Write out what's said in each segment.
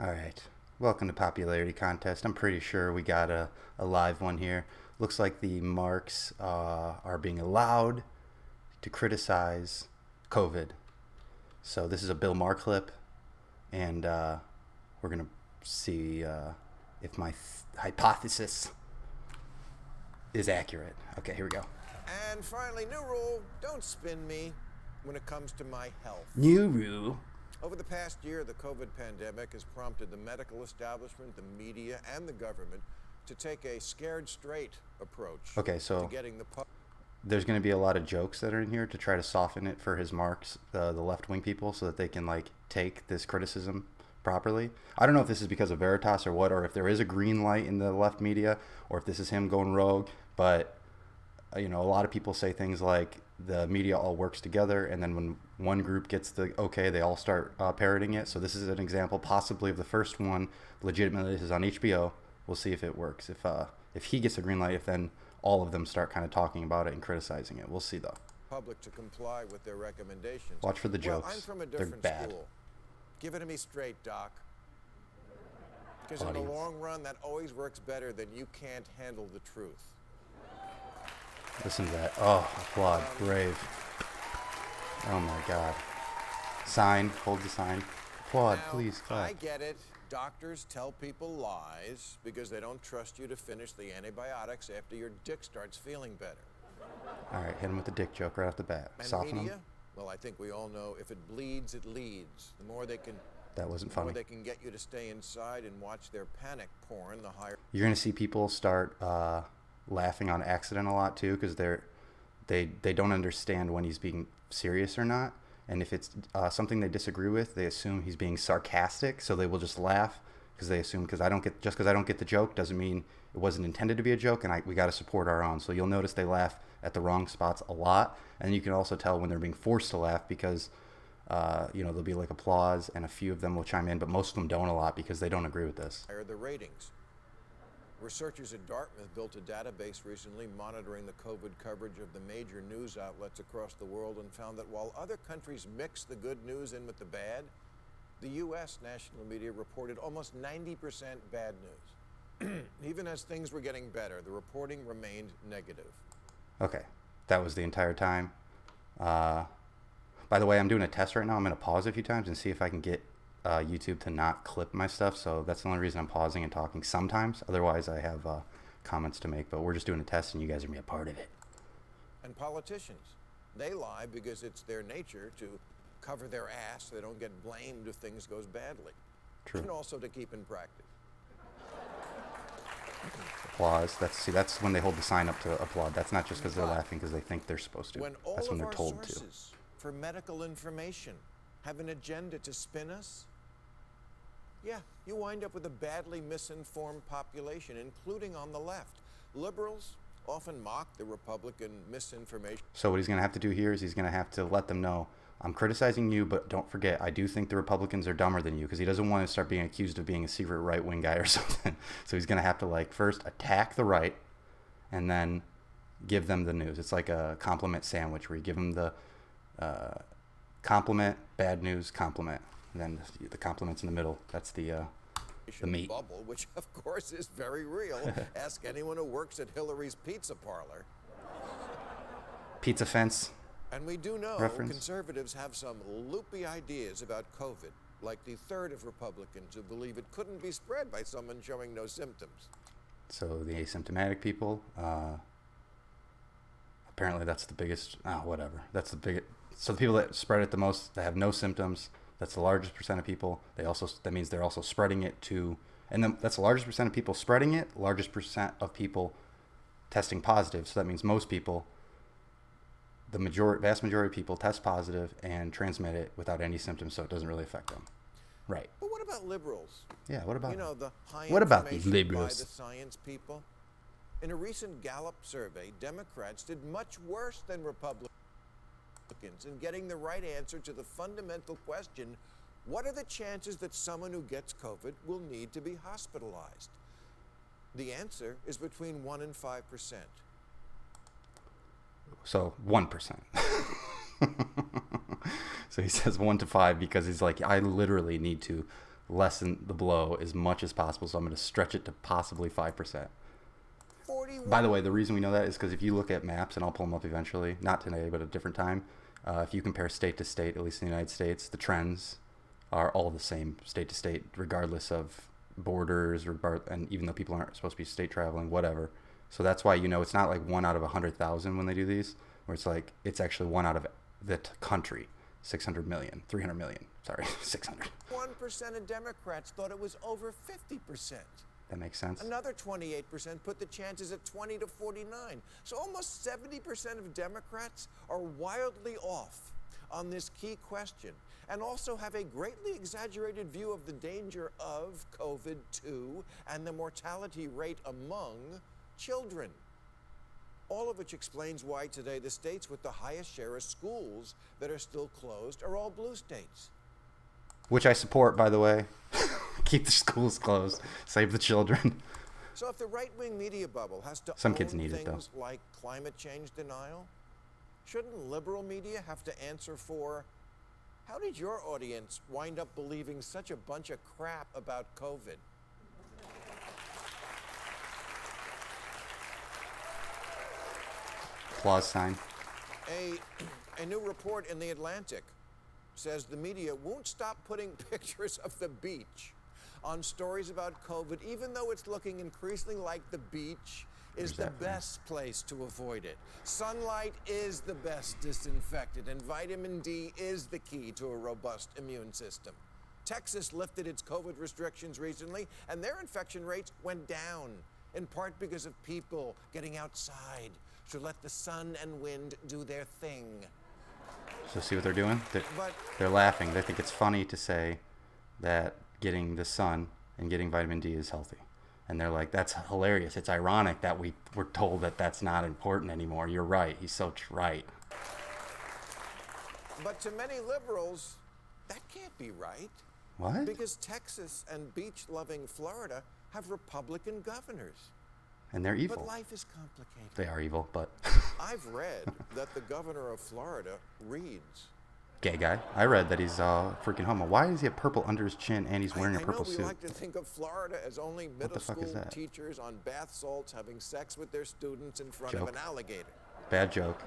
All right. Welcome to Popularity Contest. I'm pretty sure we got a live one here. Looks like the marks are being allowed to criticize COVID. So this is a Bill Maher clip, and we're going to see if my hypothesis is accurate. Okay, here we go. And finally, new rule, don't spin me when it comes to my health. New rule. Over the past year, the COVID pandemic has prompted the medical establishment, the media, and the government to take a scared straight approach Okay, so to getting the there's going to be a lot of jokes that are in here to try to soften it for his marks, the left-wing people, so that they can like take this criticism properly. I don't know if this is because of Veritas or what, or if there is a green light in the left media, or if this is him going rogue. But a lot of people say things like the media all works together, and then when one group gets the okay, they all start parroting it. So this is an example, possibly, of the first one. Legitimately, this is on HBO. We'll see if it works. If he gets a green light, if then all of them start kind of talking about it and criticizing it. We'll see, though. public to comply with their recommendations. Watch for the jokes. Well, I'm from a They're different bad. school. Give it to me straight, Doc. Because in the Audience. long run, that always works better than you can't handle the truth. Listen to that. Oh, applaud. Brave. Oh, my God. Sign. Hold the sign. Applaud, Now, please. Clap. I get it. Doctors tell people lies because they don't trust you to finish the antibiotics after your dick starts feeling better. All right, hit him with the dick joke right off the bat. And Soften media? him. Well, I think we all know if it bleeds, it leads. The more they can, That wasn't the more funny. they can get you to stay inside and watch their panic porn, the higher. You're gonna see people start laughing on accident a lot too, because they don't understand when he's being serious or not. And if it's something they disagree with, they assume he's being sarcastic, so they will just laugh because they assume because I don't get the joke doesn't mean it wasn't intended to be a joke, and we got to support our own. So you'll notice they laugh at the wrong spots a lot, and you can also tell when they're being forced to laugh because there'll be like applause, and a few of them will chime in, but most of them don't a lot because they don't agree with this. Higher the ratings. Researchers at Dartmouth built a database recently monitoring the COVID coverage of the major news outlets across the world and found that while other countries mix the good news in with the bad, the U.S. national media reported almost 90% bad news. Even as things were getting better, the reporting remained negative. Okay, that was the entire time. By the way, I'm doing a test right now. I'm going to pause a few times and see if I can get YouTube to not clip my stuff. So that's the only reason I'm pausing and talking sometimes. Otherwise, I have comments to make. But we're just doing a test, and you guys are going to be a part of it. And politicians, they lie because it's their nature to cover their ass so they don't get blamed if things goes badly. True. And also to keep in practice. Applause. That's when they hold the sign up to applaud. That's not just because they're laughing because they think they're supposed to. When all That's of when they're our told to. sources for medical information have an agenda to spin us, yeah, you wind up with a badly misinformed population, including on the left. Liberals often mock the Republican misinformation. So what he's going to have to do here is he's going to have to let them know, I'm criticizing you, but don't forget, I do think the Republicans are dumber than you, because he doesn't want to start being accused of being a secret right-wing guy or something. So he's going to have to first attack the right and then give them the news. It's like a compliment sandwich where you give them the compliment, bad news, compliment. And then the compliment's in the middle. That's the meat. Bubble, which of course is very real. Ask anyone who works at Hillary's Pizza Parlor. Pizza fence. And we do know Reference. conservatives have some loopy ideas about COVID, like the third of Republicans who believe it couldn't be spread by someone showing no symptoms. So the asymptomatic people, apparently that's the biggest, whatever. That's the biggest. So the people that spread it the most, that have no symptoms, that's the largest percent of people. That means they're also spreading it to, and then that's the largest percent of people spreading it, largest percent of people testing positive. So that means most people, the vast majority of people test positive and transmit it without any symptoms, so it doesn't really affect them. Right. But what about liberals? Yeah, what about The high What about these information liberals? by the science people? In a recent Gallup survey, Democrats did much worse than Republicans in getting the right answer to the fundamental question, what are the chances that someone who gets COVID will need to be hospitalized? The answer is between 1 and 5%. So 1%. So he says 1 to 5 because he's like, I literally need to lessen the blow as much as possible. So I'm going to stretch it to possibly 5%. 41. By the way, the reason we know that is because if you look at maps, and I'll pull them up eventually, not today, but a different time, if you compare state to state, at least in the United States, the trends are all the same state to state, regardless of borders, and even though people aren't supposed to be state traveling, whatever. So that's why, it's not like 1 out of 100,000 when they do these, where it's like, it's actually 1 out of the country, 600 million, 300 million, sorry, 600. 1% of Democrats thought it was over 50%. That makes sense. Another 28% put the chances at 20 to 49. So almost 70% of Democrats are wildly off on this key question, and also have a greatly exaggerated view of the danger of COVID-2 and the mortality rate among children. All of which explains why today the states with the highest share of schools that are still closed are all blue states. Which I support, by the way. Keep the schools closed. Save the children. So if the right-wing media bubble has to Some own kids need it, though. things like climate change denial, shouldn't liberal media have to answer for, how did your audience wind up believing such a bunch of crap about COVID? Applause sign. A new report in The Atlantic says the media won't stop putting pictures of the beach on stories about COVID, even though it's looking increasingly like the beach is the best place to avoid it. Sunlight is the best disinfectant, and vitamin D is the key to a robust immune system. Texas lifted its COVID restrictions recently, and their infection rates went down, in part because of people getting outside to let the sun and wind do their thing. So see what they're doing? They're laughing. They think it's funny to say that getting the sun and getting vitamin D is healthy. And they're like, that's hilarious. It's ironic that we're told that that's not important anymore. You're right. He's so right. But to many liberals, that can't be right. What? Because Texas and beach-loving Florida have Republican governors. And they're evil. But life is complicated. They are evil, but... I've read that the governor of Florida reads. Gay guy. I read that he's freaking homo. Why does he have purple under his chin and he's wearing a purple suit? I know we like to think of Florida as only middle school that? teachers on bath salts having sex with their students in front of an alligator. Bad joke.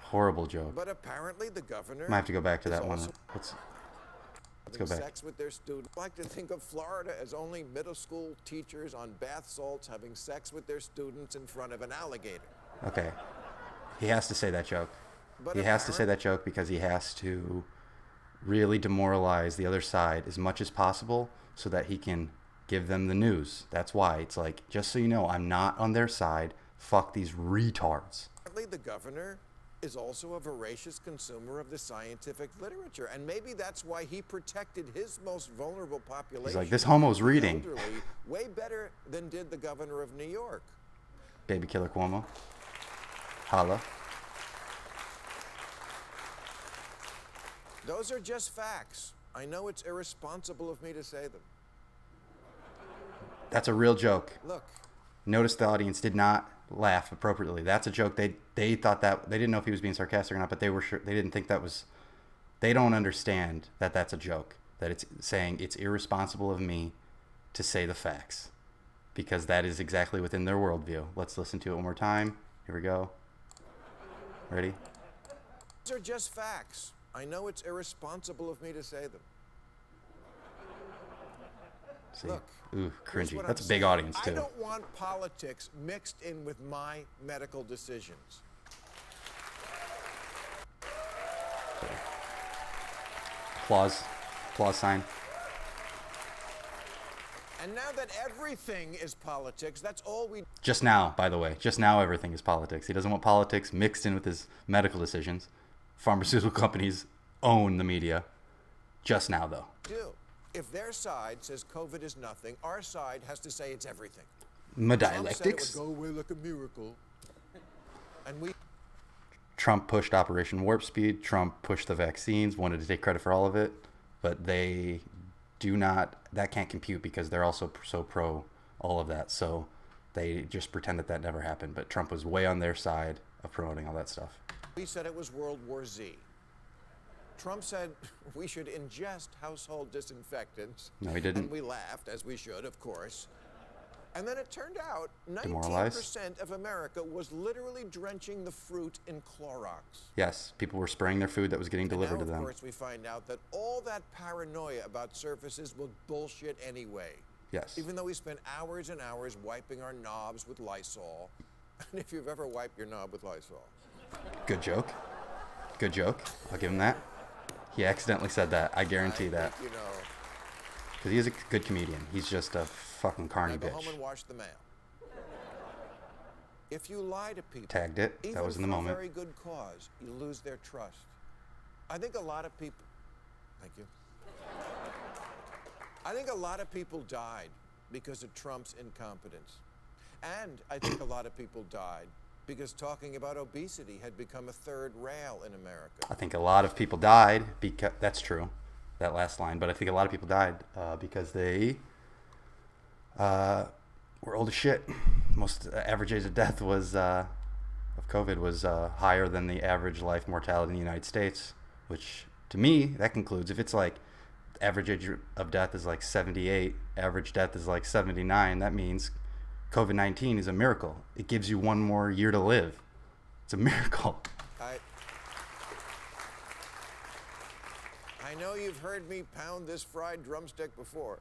Horrible joke. But apparently the governor... Might have to go back to that one. Let's go back. Sex with their students. I like to think of Florida as only middle school teachers on bath salts having sex with their students in front of an alligator. Okay. He has to say that joke. He has to say that joke because he has to really demoralize the other side as much as possible so that he can give them the news. That's why it's like, just so you know, I'm not on their side. Fuck these retards. Apparently the governor is also a voracious consumer of the scientific literature, and maybe that's why he protected his most vulnerable population. He's like, this homo's reading. Elderly, way better than did the governor of New York. Baby killer Cuomo. Holla. Those are just facts. I know it's irresponsible of me to say them. That's a real joke. Look. Notice the audience did not laugh appropriately. That's a joke. They thought that, they didn't know if he was being sarcastic or not, but they were sure, they didn't think that was, they don't understand that that's a joke. That it's saying it's irresponsible of me to say the facts. Because that is exactly within their worldview. Let's listen to it one more time. Here we go. Ready? Those are just facts. I know it's irresponsible of me to say them. See? Look, ooh, cringy. That's a saying. big audience, too. I don't want politics mixed in with my medical decisions. Applause sign. And now that everything is politics, that's all we... Just now, by the way. Just now everything is politics. He doesn't want politics mixed in with his medical decisions. Pharmaceutical companies own the media. Just now, though. Do. If their side says COVID is nothing, our side has to say it's everything. Dialectics. Trump said it would go away like a miracle. And we... Trump pushed Operation Warp Speed. Trump pushed the vaccines, wanted to take credit for all of it. But they do not... That can't compute because they're also so pro all of that. So they just pretend that never happened. But Trump was way on their side of promoting all that stuff. We said it was World War Z. Trump said we should ingest household disinfectants. No, he didn't. And we laughed, as we should, of course. And then it turned out Demoralized? 19% of America was literally drenching the fruit in Clorox. Yes, people were spraying their food that was getting delivered to And now, them. of course, we find out that all that paranoia about surfaces was bullshit anyway. Yes. Even though we spent hours and hours wiping our knobs with Lysol. And if you've ever wiped your knob with Lysol. Good joke. Good joke. I'll give him that. He accidentally said that. I guarantee that. You know. Because he is a good comedian. He's just a fucking carny Go home bitch. and wash the mail. If you lie to people, Tagged it. even That was in the for moment. a very good cause, you lose their trust. I think a lot of people. Thank you. I think a lot of people died because of Trump's incompetence. And I think a lot of people died because talking about obesity had become a third rail in America. I think a lot of people died because that's true, that last line. But I think a lot of people died because they were old as shit. Most average age of death was of COVID was higher than the average life mortality in the United States, which to me that concludes if it's like average age of death is like 78, average death is like 79. That means COVID-19 is a miracle. It gives you one more year to live. It's a miracle. I know you've heard me pound this fried drumstick before.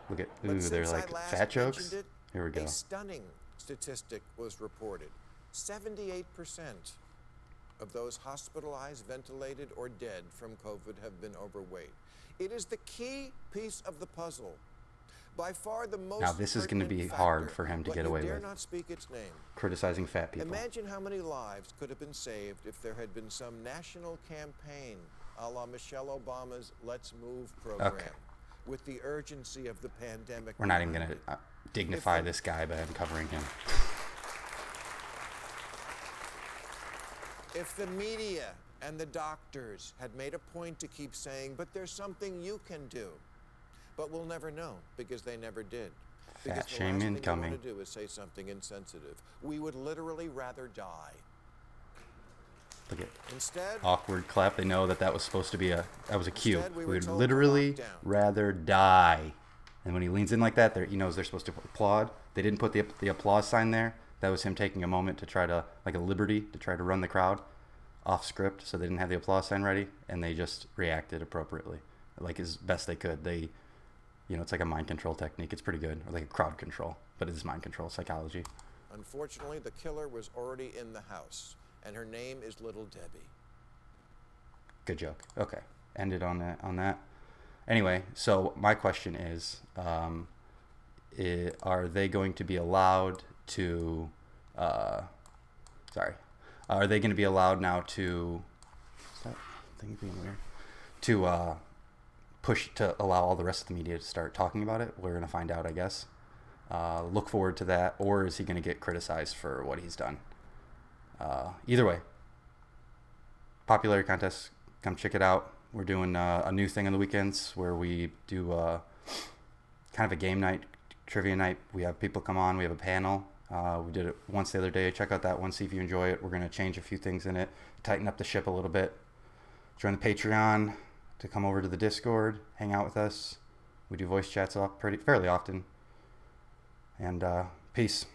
Look at, But they're since like I last fat jokes. mentioned it, Here we go. a stunning statistic was reported. 78% of those hospitalized, ventilated, or dead from COVID have been overweight. It is the key piece of the puzzle. By far the most Now this is going to be pertinent hard factor, for him to but get you away dare with. not speak its name. Criticizing fat people. Imagine how many lives could have been saved if there had been some national campaign a la Michelle Obama's Let's Move program. Okay. With the urgency of the pandemic. We're not even going to dignify this guy by uncovering him. If the media and the doctors had made a point to keep saying, but there's something you can do, but we'll never know because they never did. Fat Because the shame last thing incoming. we want to do is say something insensitive. We would literally rather die. Look at Instead, awkward clap. They know that that was supposed to be that was a cue. Instead, we We were would told to literally lock down. rather die. And when he leans in like that, he knows they're supposed to applaud. They didn't put the applause sign there. That was him taking a moment to try to, like a liberty, to try to run the crowd off script. So they didn't have the applause sign ready, and they just reacted appropriately, like as best they could. They, it's like a mind control technique. It's pretty good, or like a crowd control, but it is mind control psychology. unfortunately, the killer was already in the house, and her name is Little Debbie. Good joke. Okay, ended on that. Anyway, so my question is, are they going to be allowed to? Are they going to be allowed now to? Is that thing being weird? To push to allow all the rest of the media to start talking about it? We're going to find out, I guess. Look forward to that. Or is he going to get criticized for what he's done? Either way, popularity contest. Come check it out. We're doing a new thing on the weekends where we do kind of a game night, trivia night. We have people come on. We have a panel. We did it once the other day. Check out that one. See if you enjoy it. We're going to change a few things in it, tighten up the ship a little bit. Join the Patreon to come over to the Discord, hang out with us. We do voice chats fairly often. And peace.